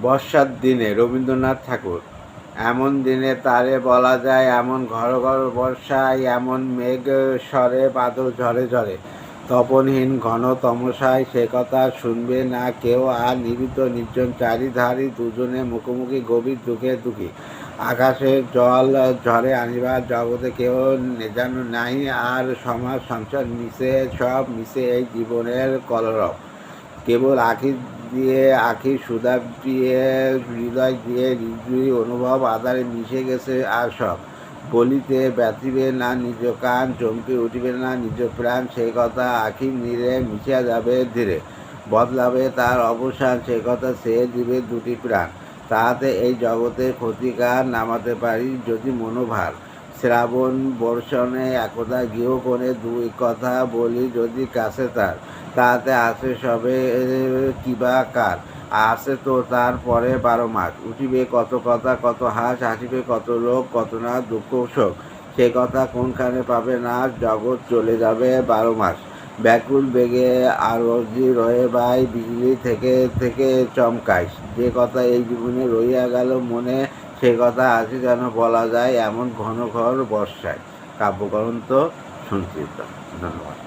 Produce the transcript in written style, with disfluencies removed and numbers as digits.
বর্ষার দিনে রবীন্দ্রনাথ ঠাকুর। এমন দিনে তারে বলা যায়, এমন ঘর ঘর বর্ষায়, এমন মেঘ স্বরে বাদল ঝরে ঝরে, তপনহীন ঘন তমসায় সে কথা শুনবে না কেউ আর। নিভৃত নির্জন চারিধারি, দুজনে মুখোমুখি গভীর দুঃখে দুঃখী। আকাশে জল ঝরে আনিবার জগতে কেউ যেন নাই আর। সমাজ সংসার মিশে, সব মিশে এই জীবনের কলরব। কেবল আঁখি দিয়ে আঁখি সুধা দিয়ে, হৃদয় দিয়ে হৃদয় অনুভব আধারে মিশে গেছে আর সব। বলিতে ব্যথিবে না নিজ কান, চমকে উঠিবে না নিজ প্রাণ, সেই কথা আঁখির নীরে মিশিয়া যাবে ধীরে। বদলাবে তার অবসান, সে কথা সে দিবে দুটি প্রাণ। তাহাতে এই জগতে ক্ষতিকার নামাতে পারি যদি মনোভার। শ্রাবণ বর্ষণে একদা গৃহকোণে দুই কথা বলি যদি কাছে তার, তাহাতে আছে সবে কিবা কার। আছে তো তার পরে 12 মাস, উঠিবে কত কথা কত হাস, হাসিবে কত লোক কত না দুঃখ শোক, সে কথা কোনখানে পাবে না। জগৎ চলে যাবে 12 মাস। ব্যাকুল বেগে আরজি রয়ে ভাই, বিজলি থেকে থেকে চমকাইস, যে কথা এই জীবনে রইয়া গেল মনে, সে কথা আজই যেন বলা যায় এমন ঘন ঘর বর্ষায়। কাব্যগ্রন্থ সঞ্চিত। ধন্যবাদ।